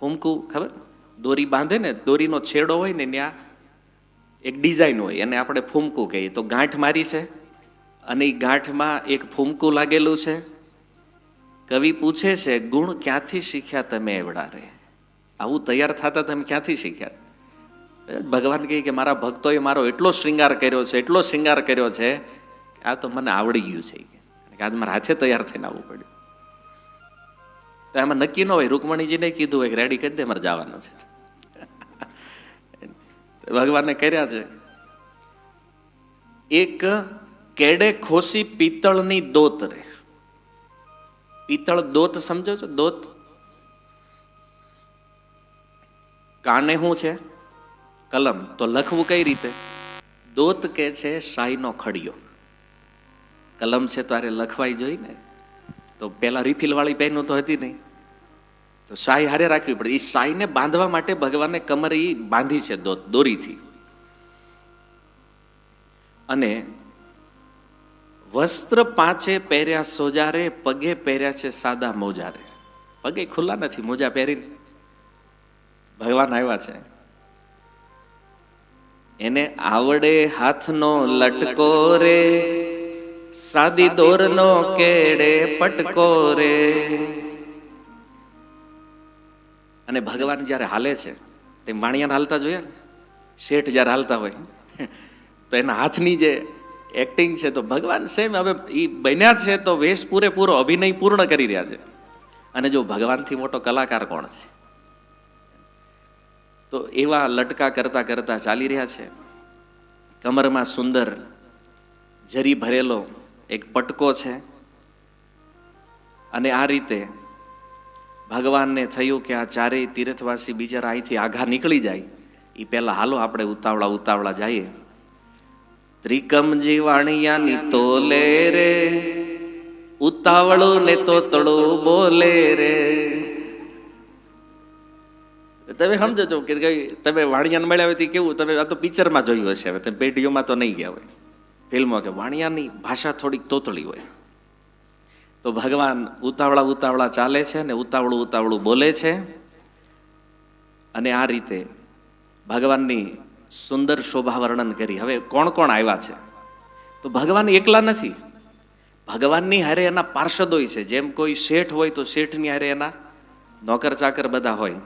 ફૂમકું ખબર, દોરી બાંધે ને, દોરીનો છેડો હોય ને ત્યાં એક ડિઝાઇન હોય, એને આપણે ફૂમકું કહીએ. તો ગાંઠ મારી છે અને એ ગાંઠમાં એક ફૂમકું લાગેલું છે. કવિ પૂછે છે, ગુણ ક્યાંથી શીખ્યા તમે એવડા રે? આવું તૈયાર થતા તમે ક્યાંથી શીખ્યા? ભગવાન કહે કે મારા ભક્તોએ મારો એટલો શૃંગાર કર્યો છે, એટલો શૃંગાર કર્યો છે, આ તો મને આવડી ગયું છે કે આજ મારા હાથે તૈયાર થઈને આવવું પડ્યું. તો એમાં નક્કી ન હોય. રૂકમણીજીને કીધું હોય કે રેડી કરી દે, મારે જવાનું છે. ભગવાને કર્યા છે. એક કેડે ખોસી પિત્તળની દોત રે. પિત્તળ દોત સમજો છો? દોત કાને શું છે? કલમ. તો લખવું કઈ રીતે? દોત કે છે શાહીનો ખડિયો. કલમ છે તો આરે લખવાઈ જોઈ ને. તો પેલા રિફિલ વાળી પેન તો હતી નહીં, તો શાહી હારે રાખવી પડે. એ શાહીને બાંધવા માટે ભગવાને કમર ઈ બાંધી છે દોરીથી. અને વસ્ત્ર પાંચે પહેર્યા સોજારે, પગે પહેર્યા છે સાદા મોજારે. પગે ખુલ્લા નથી, મોજા પહેરીને ભગવાન આવ્યા છે. એને આવડે હાથનો લટકો રે, સાદી દોરનો કેડે પટકો રે. અને ભગવાન જયારે હાલે છે તે વાણિયાને હાલતા જોયા, શેઠ જયારે હાલતા હોય તો એના હાથની જે એક્ટિંગ છે, તો ભગવાન સેમ હવે એ બન્યા છે તો વેશ પૂરેપૂરો અભિનય પૂર્ણ કરી રહ્યા છે. અને જો ભગવાનથી મોટો કલાકાર કોણ છે? તો એવા લટકા કરતા કરતા ચાલી રહ્યા છે. કમરમાં સુંદર જરી ભરેલો એક પટકો છે. અને આ રીતે ભગવાનને થયું કે આ ચારેય તીર્થવાસી બિચારા અહીંથી આઘા નીકળી જાય એ પહેલા હાલો આપણે ઉતાવળા ઉતાવળા જઈએ. ત્રિકમજી વાણિયાની તોલે રે, ઉતાવળું ને તોતળું બોલે રે. તમે સમજો છો કે તમે વાણિયાને મળ્યા હોય કેવું, તમે આ તો પિક્ચરમાં જોયું હશે, હવે તમે પેઢીઓમાં તો નહીં ગયા હોય, ફિલ્મો કે વાણિયાની ભાષા થોડીક તોતળી હોય. તો ભગવાન ઉતાવળા ઉતાવળા ચાલે છે ને ઉતાવળું ઉતાવળું બોલે છે. અને આ રીતે ભગવાનની સુંદર શોભા વર્ણન કરી. હવે કોણ કોણ આવ્યા છે? તો ભગવાન એકલા નથી, ભગવાનની હારે એના પાર્ષદોય છે. જેમ કોઈ શેઠ હોય તો શેઠની હારે એના નોકર ચાકર બધા હોય.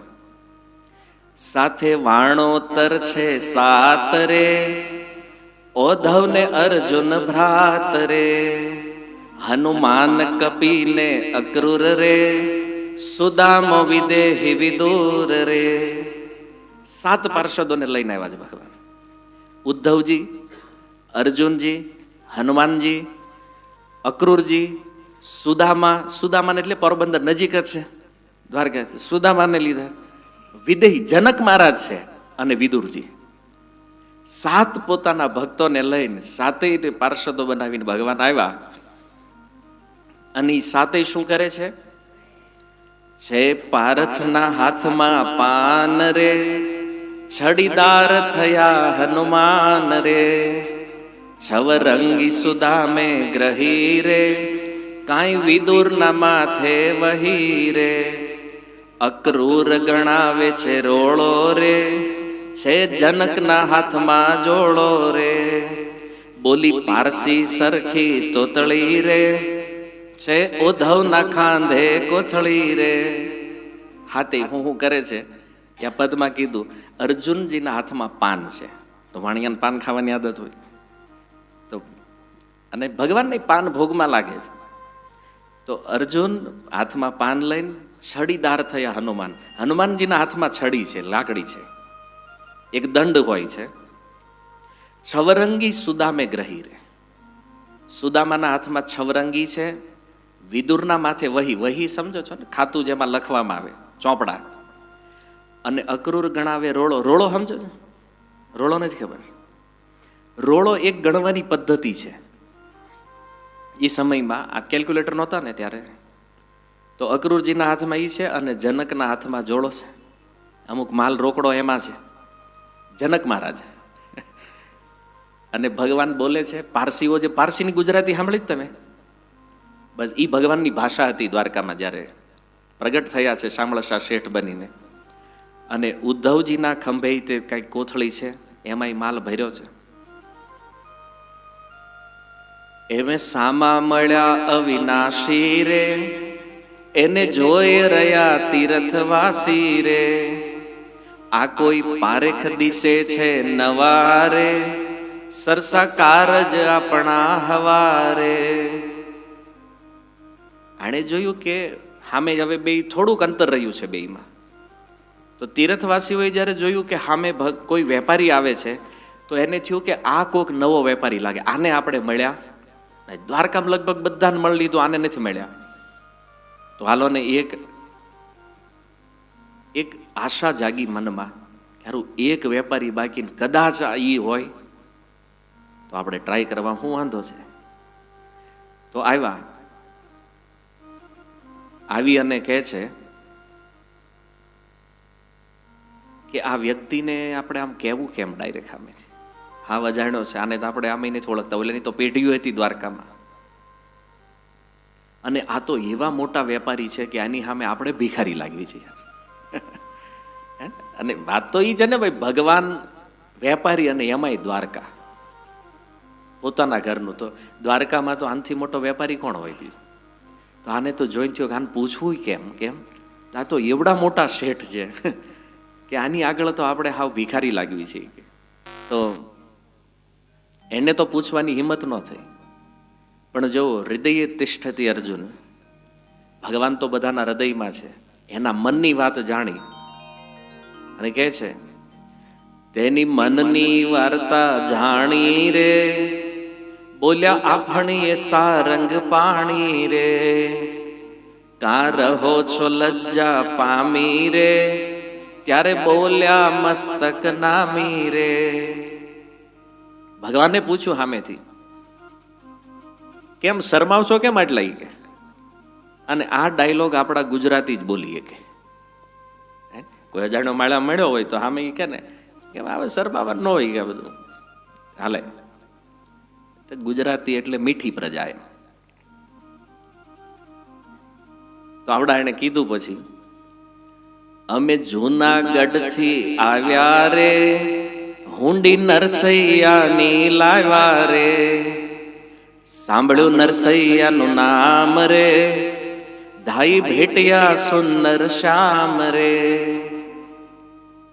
સાથે વાણોતર છે સાત રે, ઓધવ ને અર્જુન ભ્રાત રે, હનુમાન કપીને અક્રૂર રે, સુદામો વિદેહી વિદુર રે. 7 પાર્ષદોને લઈને આવ્યા છે ભગવાન. ઉદ્ધવજી, અર્જુનજી, હનુમાનજી, અક્રૂરજી, સુદામા. સુદામાને એટલે પોરબંદર નજીક જ છે, દ્વારકા. સુદામાને લીધા. વિદેહી જનક મહારાજ છે અને વિદુરજી. 7 પોતાના ભક્તોને લઈને 7 પાર્ષદો બનાવીને ભગવાન આવ્યા. અને 7 શું કરે છે? પાર્થના હાથમાં પાન રે, છડીદાર થયા હનુમાન રે, છવરંગી સુદામે ગ્રહી રે, કાંઈ વિદુર ના માથે વહી રે. અક્રૂર ગણાવે છે રોળો રે, છે જનકના હાથમાં જોડો રે. બોલી પારસી સરખી તોતળી રે, છે ઉદ્ધવના ખાંધે કોથળી રે. હાથે હું કરે છે? ત્યાં પદમાં કીધું અર્જુનજીના હાથમાં પાન છે. તો વાણિયાને પાન ખાવાની આદત હોય તો, અને ભગવાનને પાન ભોગમાં લાગે છે. તો અર્જુન હાથમાં પાન લઈને છડીદાર થયા હનુમાન. હનુમાનજીના હાથમાં છડી છે, લાકડી છે, એક દંડ હોય છે. છવરંગી સુદામે ગ્રહી રે. સુદામાના હાથમાં છવરંગી છે. વિદુરના માથે વહી. વહી સમજો છો ને, ખાતું જેમાં લખવામાં આવે, ચોપડા. અને અક્રૂર ગણાવે રોળો. રોળો સમજો છો? રોળો નથી ખબર? રોળો એક ગણવાની પદ્ધતિ છે. એ સમયમાં આ કેલ્ક્યુલેટર નહોતા ને ત્યારે, તો અક્રૂરજીના હાથમાં એ છે અને જનકના હાથમાં જોડો છે. અમુક માલ રોકડો એમાં છે, જનક મહારાજ. અને ભગવાન બોલે છે. પારસીઓ જે, પારસીની ગુજરાતી સાંભળી જ તમે? બસ એ ભગવાનની ભાષા હતી દ્વારકામાં જ્યારે પ્રગટ થયા છે શામળશા શેઠ બનીને. અને ઉદ્ધવજીના ખંભે તે કઈ કોથળી છે, એમાંય માલ ભર્યો છે. એમે સામા મળ્યા અવિનાશી રે, એને જોઈ રહ્યા તીર્થવાસી રે. આ કોઈ પારેખ દિશે છે નવારે, સરસા કારજ આપણા હવારે. આણે જોયું કે સામે હવે બે થોડુંક અંતર રહ્યું છે બેયમાં. તો તીર્થવાસીઓએ જ્યારે જોયું કે સામે કોઈ વેપારી આવે છે, તો એને થયું કે આ કોઈક નવો વેપારી લાગે, આને આપણે મળ્યા. દ્વારકામાં લગભગ બધાને મળી લીધું, આને નથી મળ્યા. તો હાલો ને એક આશા જાગી મનમાં, યારું એક વેપારી બાકી, કદાચ ઈ હોય તો આપણે ટ્રાય કરવા શું વાંધો છે. તો આવી અને કહે છે કે આ વ્યક્તિને આપણે આમ કહેવું કેમ ડાયરેક્ટ સામેથી? હા અજાણ્યો છે, આને તો આપણે આમ નથી ઓળખતા, ઓલેની તો પેઢીઓ હતી દ્વારકામાં. અને આ તો એવા મોટા વેપારી છે કે આની સામે આપણે ભિખારી લાગવી છે. અને વાત તો એ છે ને ભાઈ, ભગવાન વેપારી અને એમાંય દ્વારકા પોતાના ઘરનું. તો દ્વારકામાં તો આનાથી મોટો વેપારી કોણ હોય બીજો? તો આને તો જોઈને થયો કે આને પૂછવું કેમ આ તો એવડા મોટા શેઠ છે કે આની આગળ તો આપણે હાવ ભિખારી લાગવી છે. તો એને તો પૂછવાની હિંમત ન થઈ. પણ જો હૃદયે તિષ્ઠતી અર્જુન, ભગવાન તો બધાના હૃદયમાં છે, એના મનની વાત જાણી અને કહે છે, તેની મનની વાર્તા જાણી રે, બોલ્યા આપણી સારંગ પાણી રે. કા રહો છો લજ્જા પામી રે, ત્યારે બોલ્યા મસ્તક નામી રે. ભગવાનને પૂછ્યું સામેથી, કેમ શરમાવ છો કેમ આટલા? કે અને આ ડાયલોગ આપણા ગુજરાતી જ બોલીએ કે કોઈ અજાણ્યો માળા મળ્યો હોય તો સામે કે ને કે હવે શરમાવા ન હોય કે બધું હાલે. ગુજરાતી એટલે મીઠી પ્રજા એમ. તો આવડા એને કીધું પછી, અમે જૂનાગઢ થી આવ્યા રે, હુંડી નરસૈયાની લાવ્યા રે. સાંભળ્યું નરસૈયાનું નામ રે, ધાઈ ભેટ્યા સુંદર શ્યામ રે.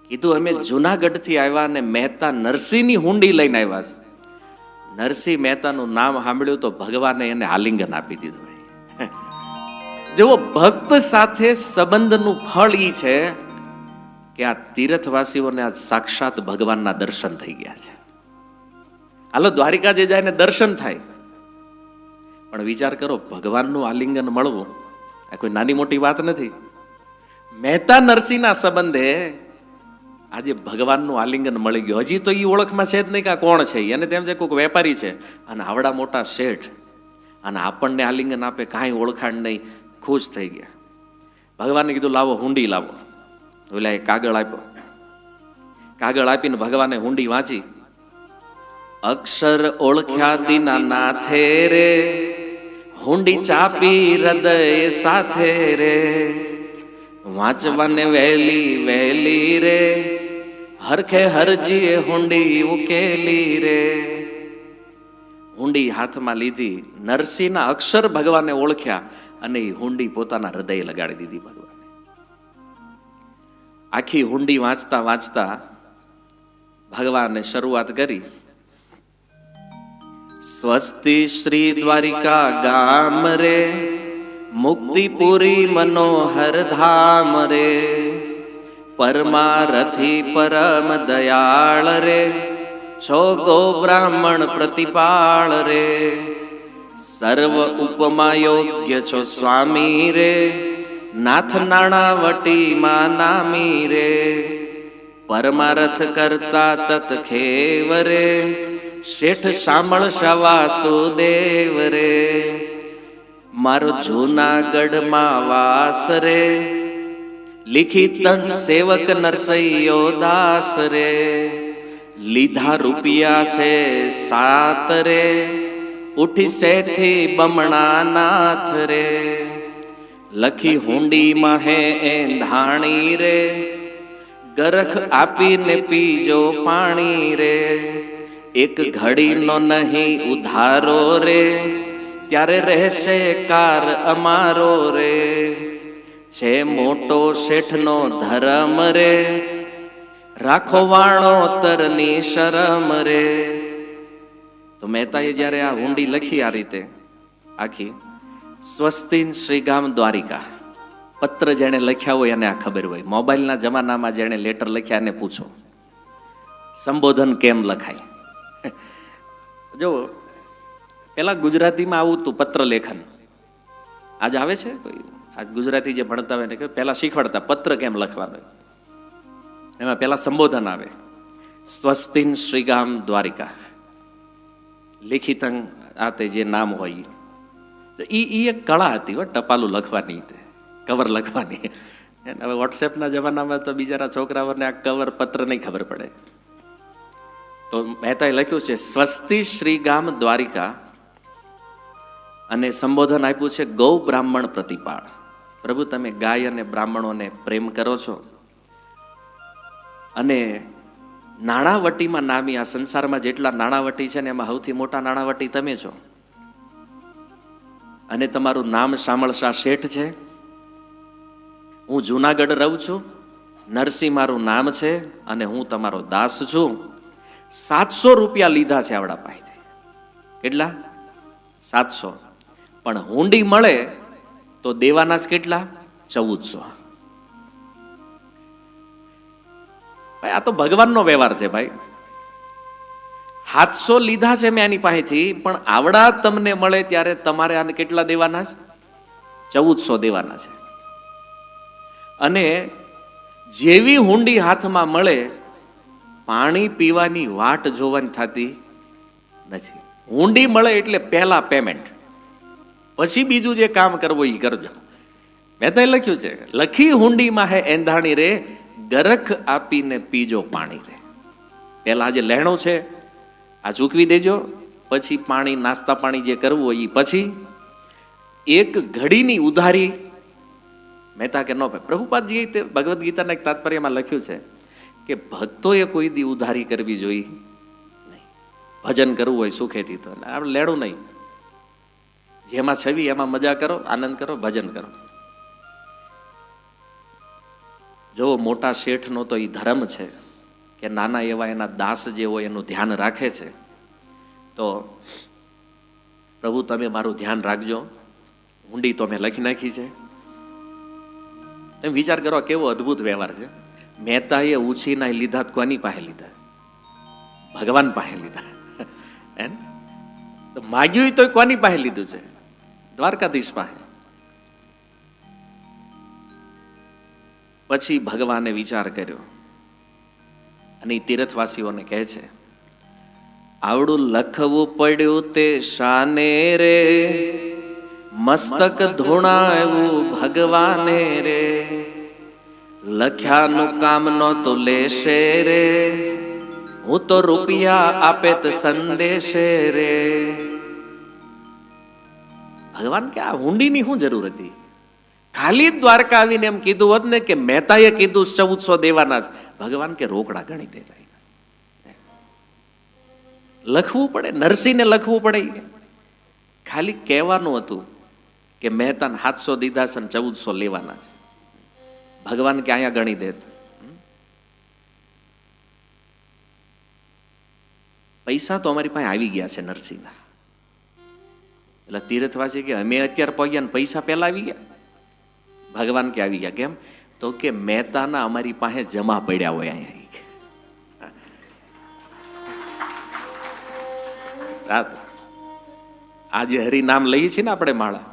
કીધું અમે જૂનાગઢ થી આવ્યા ને મહેતા નરસિંહની હુંડી લઈને આવ્યા છે. નરસિંહ મહેતાનું નામ સાંભળ્યું તો ભગવાને એને આલિંગન આપી દીધું. જેવો ભક્ત સાથે સંબંધનું ફળ ઈ છે કે આ તીર્થવાસીઓને આ સાક્ષાત ભગવાનના દર્શન થઈ ગયા છે. હાલો દ્વારિકા જે જાય ને દર્શન થાય, પણ વિચાર કરો ભગવાનનું આલિંગન મળવું આ કોઈ નાની મોટી વાત નથી. મહેતા નરસિંહના સંબંધે આજે ભગવાનનું આલિંગન મળી ગયું. હજી તો એ ઓળખમાં છે જ નહીં કે કોણ છે, એને તેમ છે કોઈક વેપારી છે અને આવડા મોટા શેઠ, અને આપણને આલિંગન આપે, કાંઈ ઓળખાણ નહીં, ખુશ થઈ ગયા. ભગવાને કીધું લાવો હુંડી લાવો. ઓલા એ કાગળ આપ્યો, કાગળ આપીને ભગવાને હુંડી વાંચી. અક્ષર ઓળખ્યા દીના નાથે રે, હુંડી ચાપી હૃદય સાથે રે. વાંચવાને વહેલી વહેલી રે, હરખે હરજીએ હુંડી ઉકેલી રે. હુંડી હાથમાં લીધી, નરસિંહના અક્ષર ભગવાને ઓળખ્યા અને એ હુંડી પોતાના હૃદય લગાડી દીધી ભગવાને. આખી હુંડી વાંચતા વાંચતા ભગવાને શરૂઆત કરી. સ્વસ્તિ શ્રી દ્વારિકા ગામ રે, મુક્તિપુરી મનોહર ધામ રે. પરમારથી પરમ દયાળ રે, છો ગો બ્રાહ્મણ પ્રતિપાળ રે. સર્વ ઉપમા યોગ્ય છો સ્વામી રે, નાથ નાણાવટી માં નામી રે. પરમારથ કરતા તત ખેવ રે, શેઠ શામળ વાસુદેવ રે. મારો જૂનાગઢમાં વાસ રે, લિખિત સેવક નરસૈયો દાસ રે. લીધા રૂપિયા છે 7 રે, ઉઠી સેથી બમણા નાથ રે. લખી હુંડી માં હે એંધાણી રે, ગરખ આપીને પીજો પાણી રે, એક ઘડીનો નહીં ઉધારો રે, ત્યારે રહેશે કાર અમારો રે, છે મોટો શેઠનો ધર્મ રે, રાખો વાણો તરની શરમ રે. તો મહેતાએ જ્યારે આ હુંડી લખી આ રીતે આખી, સ્વસ્તિન શ્રીગામ દ્વારિકા, પત્ર જેણે લખ્યા હોય એને આ ખબર હોય. મોબાઈલના જમાનામાં જેણે લેટર લખ્યા એને પૂછો સંબોધન કેમ લખાય. જો પેલા ગુજરાતીમાં આવું હતું પત્ર લેખન, આજ આવે છે કોઈ આજ ગુજરાતી જે ભણતા હોય ને કે પેલા શીખવાડતા પત્ર કેમ લખવાનું. એમાં પેલા સંબોધન આવે, સ્વસ્તિન શ્રીગામ દ્વારિકા, લિખિતંગ આ તે જે નામ હોય એ એક કળા હતી હો, ટપાલું લખવાની, કવર લખવાની. હવે વોટ્સએપના જમાનામાં તો બિચારા છોકરાઓને આ કવર પત્ર નહીં ખબર પડે. તો મહેતાએ લખ્યું છે સ્વસ્તિ શ્રીગામ દ્વારિકા, અને સંબોધન આપ્યું છે ગૌ બ્રાહ્મણ પ્રતિપાળ. પ્રભુ તમે ગાય અને બ્રાહ્મણોને પ્રેમ કરો છો, અને નાણાવટીમાં નામી, આ સંસારમાં જેટલા નાણાવટી છે ને એમાં સૌથી મોટા નાણાવટી તમે છો, અને તમારું નામ શામળશા શેઠ છે. હું જુનાગઢ રહું છું, નરસિંહ મારું નામ છે, અને હું તમારો દાસ છું. 700 રૂપિયા લીધા છે આવડા પાસેથી. કેટલા? 700. પણ હુંડી મળે તો દેવાના જ કેટલા? 1400. ભાઈ આ તો ભગવાનનો વ્યવહાર છે ભાઈ. 700 લીધા છે મેં આની પાસેથી, પણ આવડા તમને મળે ત્યારે તમારે આને કેટલા દેવાના છે? 1400 દેવાના છે. અને જેવી હુંડી હાથમાં મળે, પાણી પીવાની વાટ જોવાની થતી નથી. હુંડી મળે એટલે પહેલા પેમેન્ટ, પછી બીજું જે કામ કરવું એ કરજો. મેં તો લખ્યું છે, લખી હુંડીમાં હે એંધાણી રે, ગરખ આપીને પીજો પાણી રે. પેલા જે લેણો છે આ ચૂકવી દેજો, પછી પાણી નાસ્તા પાણી જે કરવું હોય એ પછી. એક ઘડીની ઉધારી મહેતા કે ન ભાઈ. પ્રભુપાદજીએ ભગવદ્ ગીતાના એક તાત્પર્યમાં લખ્યું છે કે ભક્તોએ કોઈ દી ઉધારી કરવી જોઈએ નહીં. ભજન કરવું હોય સુખેથી તો આપણે લેણું નહીં, જેમાં છવી એમાં મજા કરો, આનંદ કરો, ભજન કરો. જો મોટા શેઠનો તો એ ધર્મ છે કે નાના એવા એના દાસ જે હોય એનું ધ્યાન રાખે છે. તો પ્રભુ તમે મારું ધ્યાન રાખજો. હુંડી તો મેં લખી નાખી છે. તમે વિચાર કરો કેવો અદ્ભુત વ્યવહાર છે. મહેતાએ ઉછીના લીધા કોની પાસે લીધા? ભગવાન પાસે લીધા. હે તો માગ્યું તો કોની પાસે લીધું છે? દ્વારકાધીશ પાસે. પછી ભગવાને વિચાર કર્યો અને તીર્થવાસીઓને કહે છે, આવડું લખવું પડ્યું તે શાને રે, મસ્તક ધોણાવ્યું ભગવાને રે, લખ્યાનું કામ નો તો લેશે રે, હું તો રૂપિયા આપે તો સંદેશે રે. ભગવાન કે આ હુંડીની શું જરૂર હતી? ખાલી દ્વારકા આવીને એમ કીધું હોત ને કે મહેતાએ કીધું 1400 દેવાના જ, ભગવાન કે રોકડા ગણી દે. લખવું પડે, નરસિંહને લખવું પડે. ખાલી કહેવાનું હતું કે મહેતાને 700 દીધા છે ને 1400 લેવાના છે. ભગવાન કે અહીંયા ગણી દે. પૈસા તો અમારી પાસે આવી ગયા છે નરસિંહના. એટલે તીર્થવાસી કે અમે અત્યારે પહોંચ્યા ને પૈસા પહેલા આવી ગયા? ભગવાન કે આવી ગયા. કેમ? તો કે મહેતાના અમારી પાસે જમા પડ્યા હોય અહીંયા. આજે હરિનામ લઈએ છીએ ને આપણે માળા,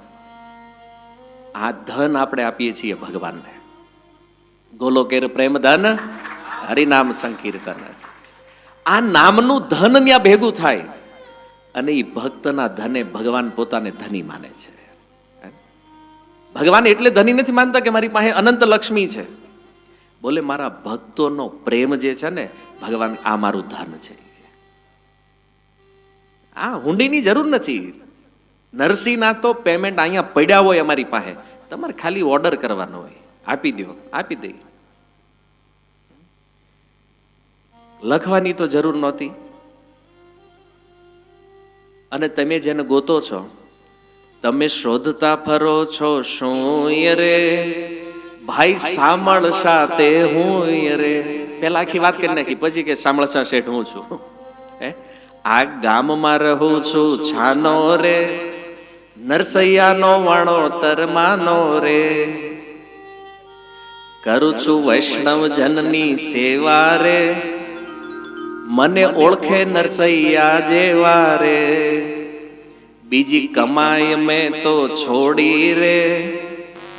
આ ધન આપણે આપીએ છીએ ભગવાનને. ગોલો કેર પ્રેમ ધન હરિનામ સંકીર્તન. આ નામનું ધન ત્યાં ભેગું થાય અને એ ભક્તના ધને ભગવાન પોતાને ધની માને છે. ભગવાન એટલે ધની નથી માનતા કે મારી પાસે અનંત લક્ષ્મી છે. બોલે મારા ભક્તોનો પ્રેમ જે છે ને ભગવાન આ મારું ધન છે. આ હુંડીની જરૂર નથી. નરસિંહના તો પેમેન્ટ અહીંયા પડ્યા હોય અમારી પાસે, તમારે ખાલી ઓર્ડર કરવાનો હોય, આપી દો, આપી દઈ. લખવાની તો જરૂર નહોતી. અને તમે જેને ગોતો છો, તમે શોધતા ફરો છો શું રે ભાઈ સામળસા તે હું રે. પેલા આખી વાત કરી નાખી, પછી કે સામળસા શેઠ હું છું. આ ગામમાં રહું છું છાનો રે, નરસૈયાનો વાણો તરમાનો રે. કરું છું વૈષ્ણવ જનની સેવા રે, મને ઓળખે નરસૈયા જેવા રે. બીજી કમાય મેં તો છોડી રે,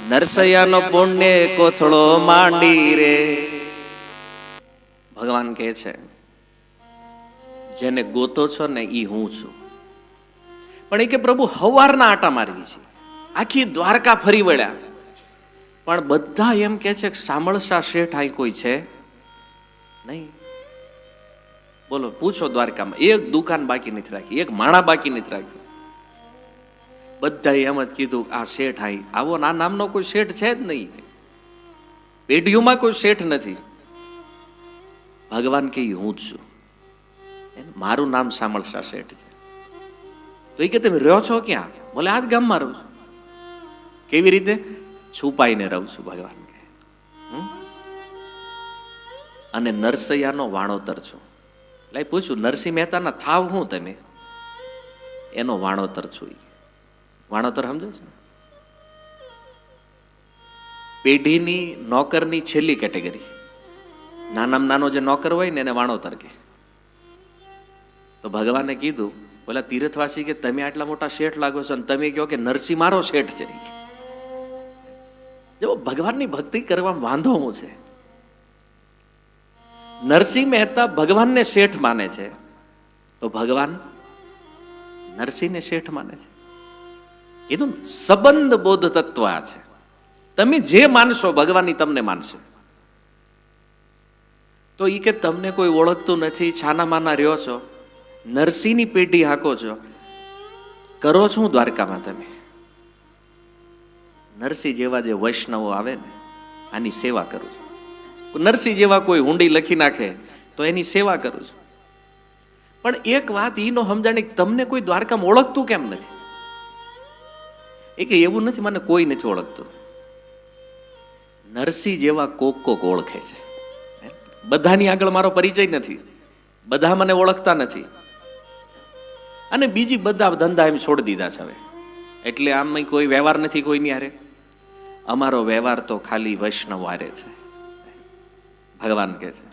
નરસૈયાનો પુણ્ય કોથળો માંડી રે. ભગવાન કહે છે જેને ગોતો છો ને ઈ હું છું. પણ એ કે પ્રભુ હવારના આટા મારવી છે, આખી દ્વારકા ફરી વળ્યા, પણ બધા એમ કે છે કે સામળસા શેઠ આ કોઈ છે નહીં. બોલો, પૂછો દ્વારકામાં, એક દુકાન બાકી નથી રાખી, એક માણા બાકી નથી રાખ્યું. બધાએ એમ જ કીધું આ શેઠ આવો ના નામનો કોઈ શેઠ છે જ નહીં, પેઢીઓમાં કોઈ શેઠ નથી. ભગવાન કે હું જ છું, મારું નામ સામળસા શેઠ છે. તો એ કે તમે રહ્યો છો ક્યાં? બોલે આ જ ગામમાં રહું છું. કેવી રીતે? છુપાઈને રહું છું, ભગવાન કે. અને નરસૈયાનો વાણોતર છું. એટલે પૂછ્યું નરસિંહ મહેતાના થાવ હું તમે? એનો વાણોતર છું. વાણોતર સમજો છો? પેઢીની નોકરની છેલ્લી કેટેગરી. નાનામાં નાનો જે નોકર હોય ને એને વાણોતર કે. તો ભગવાને કીધું, બોલા તીર્થવાસી કે તમે આટલા મોટા શેઠ લાગો છો અને તમે કહો કે નરસિંહ મારો શેઠ છે. જો ભગવાનની ભક્તિ કરવામાં વાંધો હું છે. નરસિંહ મહેતા ભગવાનને શેઠ માને છે, તો ભગવાન નરસિંહને શેઠ માને છે. કીધું સંબંધ બોધ તત્વ આ છે. તમે જે માનશો ભગવાન તમને માનશે. તો ઈ કે તમને કોઈ ઓળખતું નથી, છાના માના રહ્યો છો, નરસિંહની પેઢી હાકો છો, કરો છો હું દ્વારકામાં તમે? નરસિંહ જેવા જે વૈષ્ણવો આવે ને આની સેવા કરું છું. નરસિંહ જેવા કોઈ હુંડી લખી નાખે તો એની સેવા કરું છું. પણ એક વાત ઈનો સમજાણી, તમને કોઈ દ્વારકામાં ઓળખતું કેમ નથી? એ કે એવું નથી, મને કોઈ નથી ઓળખતું. નરસિંહ જેવા કોક કોક ઓળખે છે. બધાની આગળ મારો પરિચય નથી, બધા મને ઓળખતા નથી. અને બીજી બધા ધંધા એમ છોડી દીધા છે હવે. એટલે આમ કોઈ વ્યવહાર નથી કોઈની હારે. અમારો વ્યવહાર તો ખાલી વૈષ્ણવ હારે છે. ભગવાન કહે છે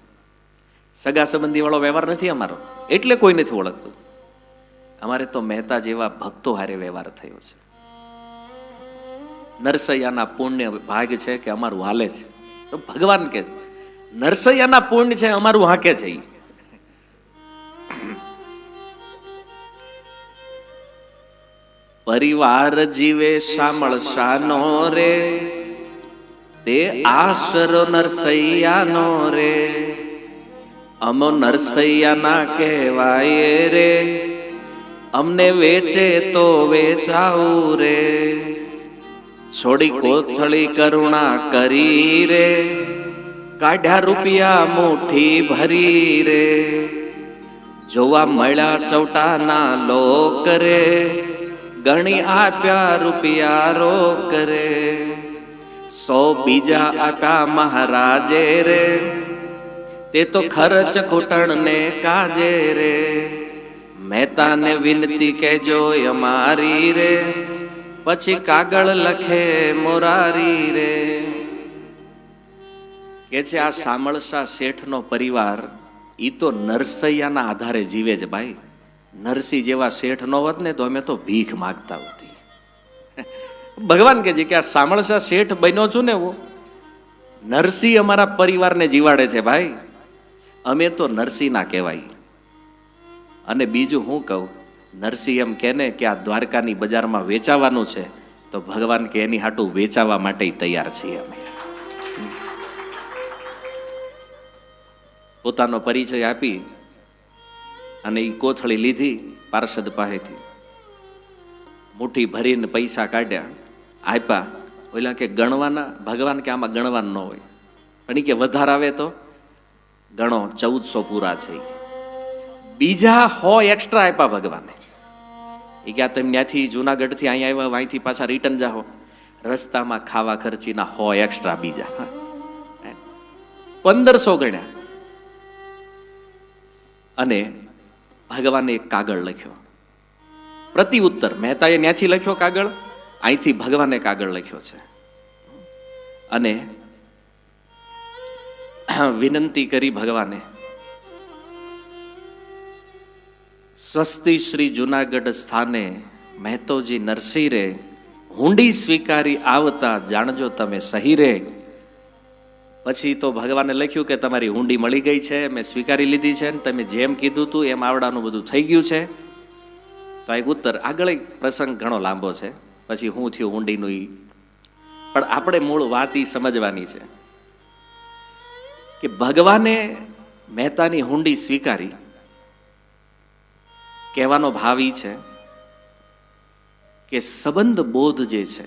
સગા સંબંધી વાળો વ્યવહાર નથી અમારો, એટલે કોઈ નથી ઓળખતું. અમારે તો મહેતા જેવા ભક્તો હારે વ્યવહાર થયો છે. નરસૈયાના પુણ્ય ભાગ છે કે અમારું હાલે છે. તો ભગવાન કહે છે નરસૈયાના પુણ્ય છે, અમારું હાકે છે. પરિવાર જીવે સામળસાનો રે, તે આશરો નરસૈયાનો રે. અમો નરસૈયાના કહેવાય રે, અમને વેચે તો વેચાવું રે. છોડી કોથળી કરુણા કરી રે, કાઢ્યા રૂપિયા મુઠ્ઠી ભરી રે. જોવા મળ્યા ચૌટાના લોક રે, ગણી આપ્યા રૂપિયા રોક રે. 100 બીજા આપ્યા મહારાજે રે, તે તો ખર્ચ કુટણને કાજે રે. મહેતાને વિનતી કેજો અમારી રે, પછી કાગળ લખે મોરારી રે. કે છે આ સામળસા શેઠનો પરિવાર ઈ તો નરસૈયાના આધારે જીવે છે ભાઈ. નરસિંહ જેવા શેઠ નો હોત ને તો અમે તો ભીખ માગતા હોતી. ભગવાન કે છે કે આ સામળસા શેઠ બન્યો છું ને હું, નરસિંહ અમારા પરિવારને જીવાડે છે ભાઈ. અમે તો નરસિંહ ના કહેવાય. અને બીજું હું કહું, નરસિંહ એમ કે ને કે આ દ્વારકાની બજારમાં વેચાવાનું છે, તો ભગવાન કે એની હાટું વેચાવા માટે તૈયાર છીએ અમે. પોતાનો પરિચય આપી અને એ કોથળી લીધી પાર્ષદ પાસેથી, મુઠ્ઠી ભરીને પૈસા કાઢ્યા, આપ્યા. ઓલા કે ગણવાના? ભગવાન કે આમાં ગણવાનું ન હોય, પણ એ કે વધારે આવે તો ગણો 1400 પૂરા છે. બીજા 100 એક્સ્ટ્રા આપ્યા ભગવાને. એ કે તમે ત્યાંથી જુનાગઢથી અહીંયા આવ્યા, અહીંથી પાછા રિટર્ન જાઓ, રસ્તામાં ખાવા ખર્ચીના 100 એક્સ્ટ્રા બીજા 1500 ગણ્યા. અને ભગવાને એક કાગળ લખ્યો, પ્રતિ ઉત્તર. મહેતાએ ત્યાંથી લખ્યો કાગળ, અહીંથી ભગવાને કાગળ લખ્યો છે. અને વિનંતી કરી ભગવાને, સ્વસ્તિ શ્રી જુનાગઢ સ્થાને મહેતોજી નરસિંહ રે, હુંડી સ્વીકારી આવતા જાણજો તમે સહી રે. પછી તો ભગવાને લખ્યું કે તમારી હુંડી મળી ગઈ છે, મેં સ્વીકારી લીધી છે, તમે જેમ કીધું હતું એમ આવડાનું બધું થઈ ગયું છે. તો એક ઉત્તર. આગળ એક પ્રસંગ ઘણો લાંબો છે, પછી હું થયું હુંડીનું ઈ. પણ આપણે મૂળ વાત ઈ સમજવાની છે કે ભગવાને મહેતાની હુંડી સ્વીકારી. કહેવાનો ભાવ ઈ છે કે સંબંધ બોધ જે છે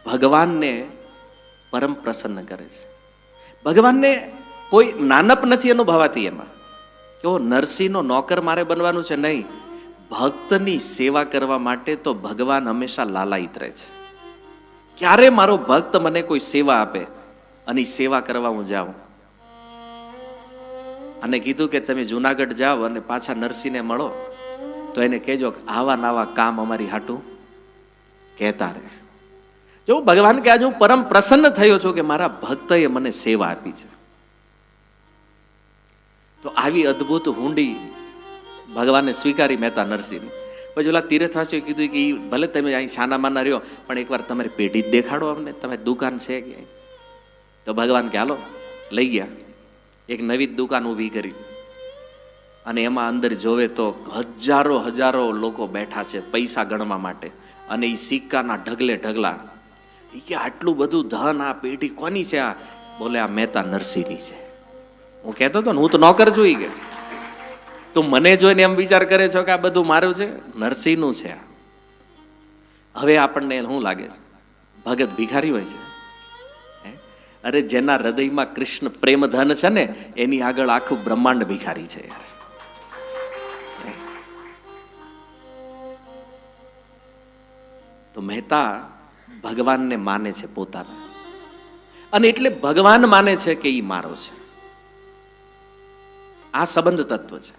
ભગવાનને પરમ પ્રસન્ન કરે છે. ભગવાનને કોઈ નાનપ નથી અનુભવાતી એમાં. જો નરસિંહનો નોકર મારે બનવાનું છે, નહીં. ભક્તની સેવા કરવા માટે તો ભગવાન હંમેશા લાલાયિત રહે છે. ક્યારે મારો ભક્ત મને કોઈ સેવા આપે અને સેવા કરવા હું જાઉં. અને કીધું કે તમે જુનાગઢ જાઓ અને પાછા નરસિંહને મળો તો એને કહેજો કે આવા નવા કામ અમારી હાટું કહેતા રહે. જો ભગવાન કે આજે હું પરમ પ્રસન્ન થયો છું કે મારા ભક્તએ મને સેવા આપી છે. તો આવી અદ્ભુત હુંડી ભગવાને સ્વીકારી મહેતા નરસિંહ. પછી ઓલા તીર્થવાસીઓએ કીધું કે ભલે તમે અહીં છાના માના રહ્યો, પણ એકવાર તમારી પેઢી જ દેખાડો અમને, તમારી દુકાન છે ક્યાંય. તો ભગવાન કે હાલો, લઈ ગયા. એક નવી દુકાન ઊભી કરી અને એમાં અંદર જોવે તો હજારો હજારો લોકો બેઠા છે પૈસા ગણવા માટે. અને એ સિક્કાના ઢગલે ઢગલા. એ કે આટલું બધું ધન, આ પેઢી કોની છે? આ બોલે આ મહેતા નરસિંહની છે. હું કહેતો હતો ને, હું તો નોકર જોઈ ગયો. તું મને જોઈને એમ વિચાર કરે છો કે આ બધું મારું છે? નરસિંહનું છે. હવે આપણને શું લાગે છે? ભગત ભિખારી હોય છે? અરે જેના હૃદયમાં કૃષ્ણ પ્રેમ ધન છે ને, એની આગળ આખું બ્રહ્માંડ ભિખારી છે યાર. તો મહેતા ભગવાનને માને છે પોતાના, અને એટલે ભગવાન માને છે કે ઈ મારો છે. આ સંબંધ તત્વ છે.